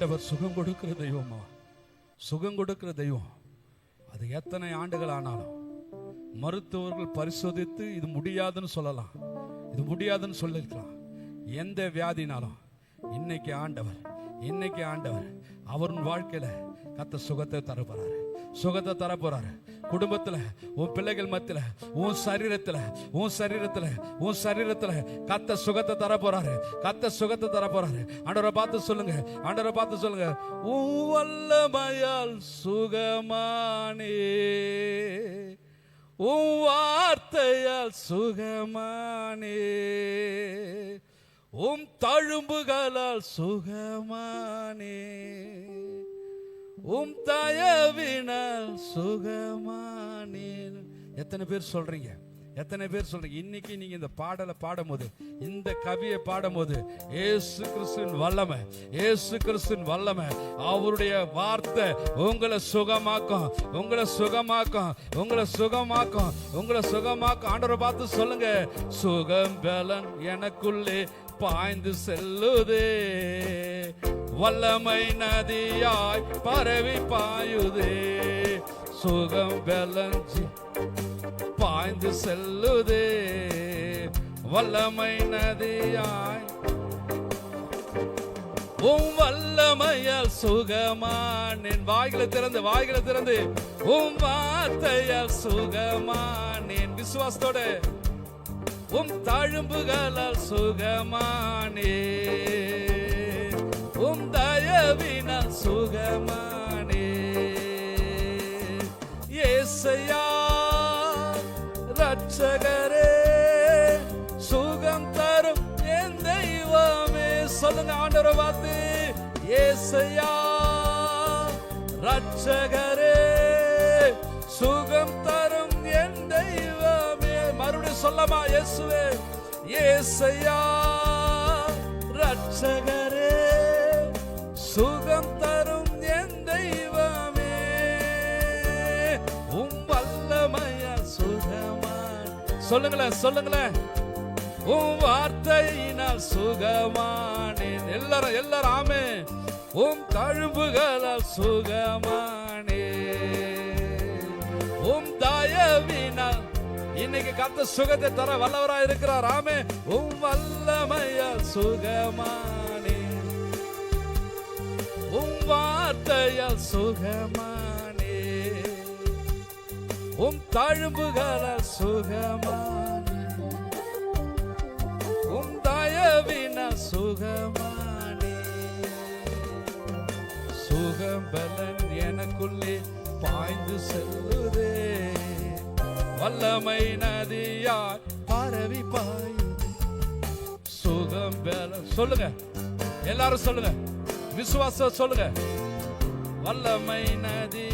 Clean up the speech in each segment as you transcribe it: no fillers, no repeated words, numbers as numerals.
ஆண்டவர் சுகம் கொடுக்கிற தெய்வமா, சுகம் கொடுக்கிற தெய்வம். அது எத்தனை ஆண்டுகள் ஆனாலும் மருத்துவர்கள் பரிசோதித்து இது முடியாதுன்னு சொல்லலாம், இது முடியாதுன்னு சொல்லிருக்கலாம். எந்த வியாதினாலும் இன்னைக்கு ஆண்டவர் அவர் வாழ்க்கையில கத்த சுகத்தை தரப்போறாரு, சுகத்தை தரப்போறாரு. குடும்பத்துல, உன் பிள்ளைகள் மத்தியில, உன் சரீரத்துல கத்த சுகத்தை தரப்போறாரு, கத்த சுகத்தை தரப்போறாரு. ஆண்டவரை பார்த்து சொல்லுங்க, உன் வல்லமையால் சுகமானே, உன் வார்த்தையால் சுகமானே, உம் தழும்புகளால் சுகமானே, உம் தயவினால் சுகமானே. எத்தனை பேர் சொல்றீங்க? இன்னைக்கு நீங்க இந்த பாடலை பாடும்போது, இந்த கவியை பாடும்போது, இயேசு கிறிஸ்துவின் வல்லமை, அவருடைய வார்த்தை உங்களை சுகமாக்கும். ஆண்டவரை பார்த்து சொல்லுங்க, சுகம் பலன் எனக்குள்ளே பாய்ந்து செல்லுதே, வல்லமை நதியாய் பரவி பாயுதே, சுகம் பலன் பாய்ந்து செல்லுதே, வல்லமை நதியாய். உம் வல்லமையால் சுகமானேன். வாய்களை திறந்து உம் வார்த்தையால் சுகமானேன். விசுவாசத்தோட உம் தழும்புகளால் சுகமானே, உம் தயவினால் சுகமானே. ஏசையா ரட்சகரே, சுகம் தரும் என் தெய்வமே. சொல்லுங்க ஆண்டவரை பார்த்து, ஏசையா ரட்சகரே, சுகம் தரும் என் தெய்வமே. மறுபடியும் சொல்லமா, இயேசுவே, ஏசையா ரட்சகரே, சுகம் தரும் என் தெய்வமே, உம் வல்லமையா சுகமா. சொல்லுங்களேன், உம் வார்த்தையினால் சுகமானேன். எல்லாரும் ஆமே. உம் தழும்புகளால் சுகமானே, உம் தயவினால். இன்னைக்கு கத்த சுகத்தை தர வல்லவராய் இருக்கிறார். ஆமே. உம் வல்லமையால் சுகமானே, உம் வார்த்தையால் சுகமானே, உம் தழும்புகளால் சுகமானே, உம் தயவினால் சுகமானே, சுகம் பலன் எனக்குள்ளே பாய்ந்து செல்லுதே, வல்லமை நதியாய் பரவி பாயுதே, சுகம் பலன். சொல்லுங்க எல்லாரும், சொல்லுங்க விசுவாசம், சொல்லுங்க வல்லமை நதி.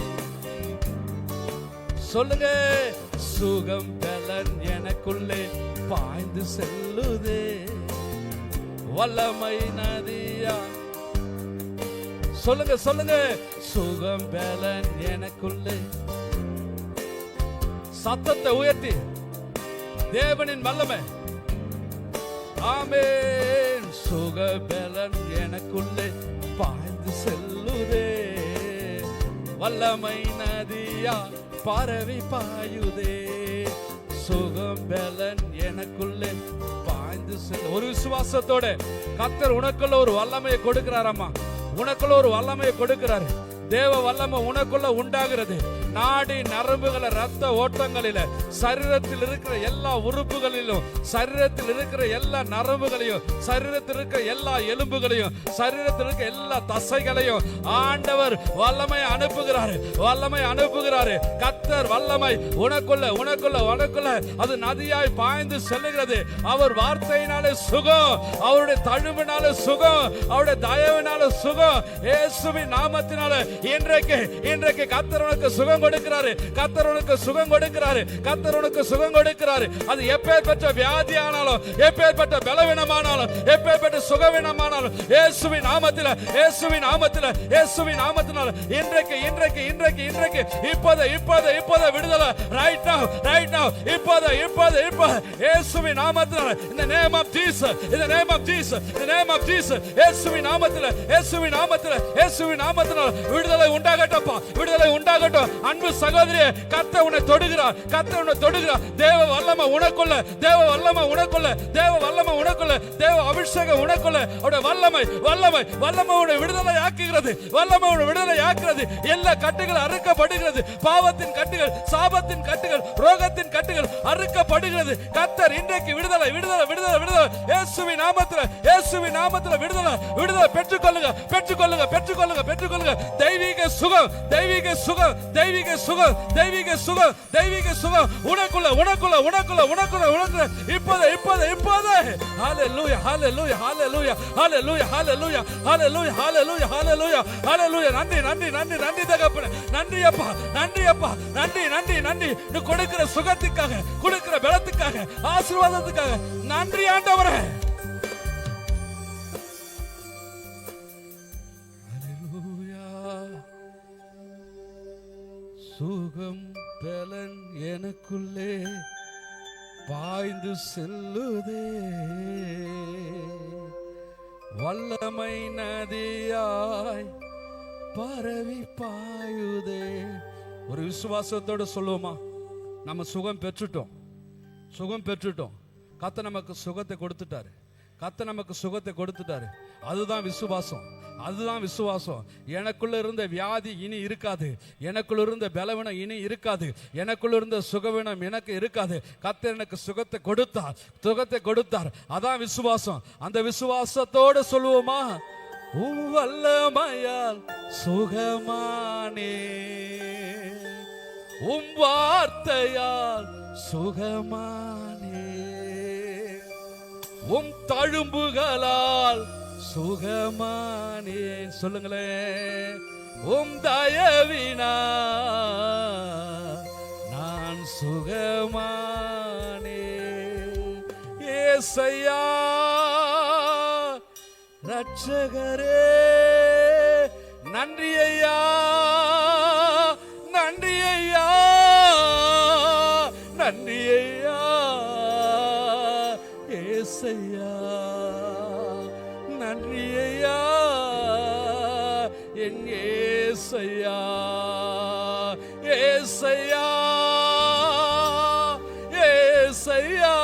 சொல்லுங்க, சுகம் பலன் எனக்குள்ளே பாய்ந்து செல்லுதே, வல்லமை நதியா. சொல்லுங்க, சுகம் பலன் எனக்குள்ளே. சத்தத்தை உயர்த்தி தேவனின் வல்லமை. ஆமென். சுகம் பலன் எனக்குள்ளே பாய்ந்து செல்லுதே, வல்லமை நதியா பரவி பாயுதே, சுகம் பலன் எனக்குள்ளே பாய்ந்து செல்ல. ஒரு விசுவாசத்தோட கர்த்தர் உனக்குள்ள ஒரு வல்லமையை கொடுக்கிறாரம்மா, உனக்குள்ள ஒரு வல்லமையை கொடுக்கிறாரு. தேவ வல்லமை உனக்குள்ள உண்டாகிறது. நாடி நரம்புகள ரத்த ஓட்டங்களில, சரீரத்தில் இருக்கிற எல்லா உறுப்புகளிலும், சரீரத்தில் இருக்கிற எல்லா நரம்புகளையும், சரீரத்தில் இருக்கிற எல்லா எலும்புகளையும், சரீரத்தில் இருக்கிற எல்லா தசைகளையும் ஆண்டவர் வல்லமை அனுப்புகிறாரு. கர்த்தர் வல்லமை உனக்குள்ள அது நதியாய் பாய்ந்து செல்லுகிறது. அவர் வார்த்தையினாலே சுகம், அவருடைய தழும்பினாலே சுகம், அவருடைய தயவினாலே சுகம். இயேசுவின் நாமத்தினாலே இன்றைக்கு கர்த்தர் உனக்கு சுகம் கொடுக்கிறாரு, கர்த்தர் உனக்கு சுகம் கொடுக்கிறாரு, கர்த்தர் உனக்கு சுகம் கொடுக்கிறாரு. அது எப்பேற்பட்ட வியாதி ஆனாலும், எப்பேற்பட்ட பலவீனமானாலும், எப்பேற்பட்ட சுகவீனமானாலும், இயேசுவின் நாமத்தில், இயேசுவின் நாமத்தில், இயேசுவின் நாமத்தினால இன்றைக்கு இன்றைக்கு இன்றைக்கு இன்றைக்கு இப்போது இப்போது இப்போது விடுதலை. ரைட் நவ, ரைட் நவ, இப்போது இப்போது இப்போது இயேசுவின் நாமத்தினால, in the name of Jesus, in the name of Jesus, in the name of Jesus, இயேசுவின் நாமத்தில், இயேசுவின் நாமத்தில், இயேசுவின் நாமத்தினால விடுதலை உண்டாகட்டும், விடுதலை உண்டாகட்டும். அன்பு சகோதரியே, கர்த்தர் உன்னை தொடுகிறார், கர்த்தர் உன்னை தொடுகிறார். தேவ வல்லமை உனக்குள்ள, தேவ வல்லமை உனக்குள்ள, தேவ வல்லமை உனக்குள்ள, தேவ அபிஷேகம் உனக்குள்ள. அவருடைய வல்லமை வல்லமை வல்லமை உன்னை விடுதலை ஆக்குகிறது, வல்லமை உன்னை விடுதலை ஆக்குகிறது. எல்லா கட்டுகள் அறுக்கப்படுகிறது, பாவத்தின் கட்டுகள், சாபத்தின் கட்டுகள், ரோகத்தின் கட்டுகள் அறுக்கப்படுகிறது. கர்த்தர் இன்றைக்கு விடுதலை விடுதலை விடுதலை விடுதலை இயேசுவின் நாமத்தில், இயேசுவின் நாமத்தில் விடுதலை விடுதலை பெற்றுக்கொள்ளுங்க, பெற்றுக்கொள்ளுங்க, பெற்றுக்கொள்ளுங்க, பெற்றுக்கொள்ளுங்க. தெய்வீக சுகம், தெய்வீக சுகம், தெய்வீக சுகம், தெய்வீக சுகம், தெய்வீக சுகம் உனக்குள்ள உனக்குள்ள உனக்குள்ள உனக்குள்ள உனக்குள்ள இப்போது இப்போது இப்போது. ஹalleluya ஹalleluya ஹalleluya ஹalleluya ஹalleluya ஹalleluya ஹalleluya ஹalleluya ஹalleluya. நன்றி நன்றி நன்றி நன்றி தகப்பனே, நன்றி அப்பா, நன்றி அப்பா, நன்றி நன்றி நன்றி. நீ கொடுக்கிற சுகத்துக்காக, கொடுக்கிற பலத்துக்காக, ஆசீர்வாதத்துக்காக நன்றி ஆண்டவரே. சுகம் பலன் எனக்குள்ளே பாய்ந்து செல்லுதே, வல்லமை நதியாய் பரவி பாயுதே. ஒரு விசுவாசத்தோடு சொல்லுவோமா, நம்ம சுகம் பெற்றுட்டோம், சுகம் பெற்றுட்டோம். கர்த்தர் நமக்கு சுகத்தை கொடுத்துட்டாரு, கர்த்தர் நமக்கு சுகத்தை கொடுத்துட்டாரு. அதுதான் விசுவாசம், அதுதான் விசுவாசம். எனக்குள்ள இருந்த வியாதி இனி இருக்காது, எனக்குள்ள இருந்த பலவீனம் இனி இருக்காது, எனக்குள்ள இருந்த சுகவீனம் எனக்கு இருக்காது. கர்த்தர் எனக்கு சுகத்தை கொடுத்தார், சுகத்தை கொடுத்தார். அதான் விசுவாசம். அந்த விசுவாசத்தோடு சொல்லுவோமா, உம் வல்லமையால் சுகமானே, உம் வார்த்தையால் சுகமானே, உம் தழும்புகளால் சுகமானே. சொல்லுங்களேன், உம் தயவினா நான் சுகமானே. ஏசையா ரட்சகரே, நன்றி ஐயா, நன்றி ஐயா, நன்றி ஐயா. ஏசையா நன்றி ஐயா, என் ஏசையா, ஏசையா, ஏசையா,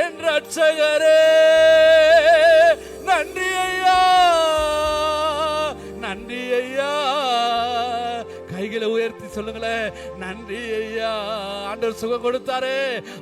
என் ரட்சகரே, நன்றி ஐயா, நன்றி ஐயா. கைகளை உயர்த்தி சொல்லுங்களேன், நன்றி ஐயா. ஆண்டவர் சுகம் கொடுத்தாரு,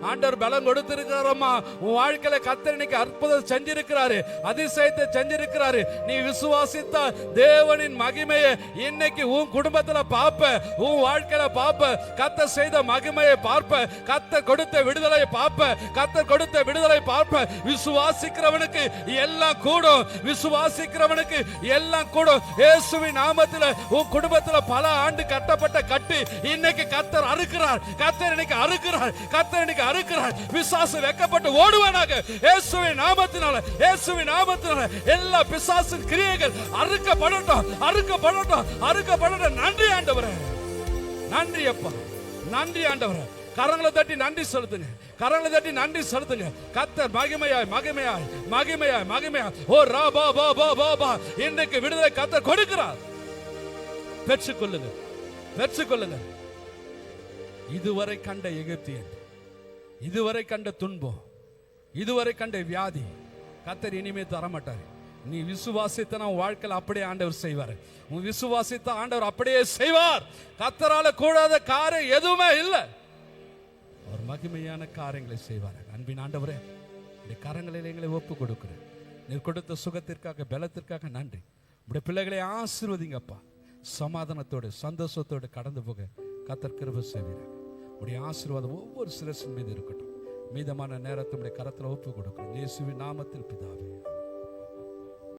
ஆண்டவர் பலம் கொடுத்திருக்கிறாரம்மா. உன் வாழ்க்கையில கர்த்தர் இன்னைக்கு அற்புதம் செஞ்சிருக்கிறாரு, அதிசயத்தை செஞ்சிருக்கிறாரு. நீ விசுவாசித்த தேவனின் மகிமையை இன்னைக்கு உன் குடும்பத்துல பார்ப்ப, உன் வாழ்க்கையில பார்ப்ப. கர்த்தர் செய்த மகிமையை பார்ப்ப, கர்த்தர் கொடுத்த விடுதலை பார்ப்ப, கர்த்தர் கொடுத்த விடுதலை பார்ப்ப. விசுவாசிக்கிறவனுக்கு எல்லாம் கூடும், விசுவாசிக்கிறவனுக்கு எல்லாம் கூடும். இயேசுவின் நாமத்தில் உன் குடும்பத்துல பல ஆண்டு கட்டப்பட்ட கட்டு இன்னைக்கு கர்த்தர் அறுக்கிறார், கர்த்தர் இன்னைக்கு அறுக்கிறார், கர்த்தர் இன்னைக்கு அறுக்கிறார். விசுவாசம் வெக்கப்பட்டு ஓடுவானாக இயேசுவின் நாமத்தினால, இயேசுவின் நாமத்தினால எல்லா பிசாசின் கிரியைகள் அறுக்கப்படட்டும், அறுக்கப்படட்டும், அறுக்கப்படட்டும். நன்றி ஆண்டவரே, நன்றி அப்பா, நன்றி ஆண்டவரே. கரங்களை தட்டி நன்றி செலுத்துங்க, கரங்களை தட்டி நன்றி செலுத்துங்க. கர்த்தர் மகிமையாய் மகிமையாய் மகிமையாய் மகிமையாய் ஓ ரா பா பா பா பா பா இன்னைக்கு விடுதலை கர்த்தர் கொடுக்கிறார். பெற்றுக்கொள்ளுங்க, பெற்றுக்கொள்ளுங்க. இதுவரை கண்ட எகிப்தியன், இதுவரை கண்ட துன்பம், இதுவரை கண்ட வியாதி கர்த்தர் இனிமே தரமாட்டார். நீ விசுவாசித்தனா வாழ்க்கையில் அப்படியே ஆண்டவர் செய்வார். உன் விசுவாசித்த ஆண்டவர் அப்படியே செய்வார். கர்த்தரால கூடாத காரியம் எதுவுமே இல்லை. ஒரு மகிமையான காரியங்களை செய்வார். அன்பின் ஆண்டவரே, இந்த கரங்களில் எங்களை ஒப்பு கொடுக்கிறேன். நீர் கொடுத்த சுகத்திற்காக, பலத்திற்காக நன்றி. உடைய பிள்ளைகளை ஆசீர்வதிங்கப்பா. சமாதானத்தோடு சந்தோஷத்தோடு கடந்து போக கர்த்தர் கிருபை செய்வீராக. உடைய ஆசீர்வாதம் ஒவ்வொரு சிரசின் மீது இருக்கட்டும். மீதமான நேரத்தை உடைய கரத்தில் ஒப்பு கொடுக்கிறோம். இயேசுவின் நாமத்தில் பிதாவே.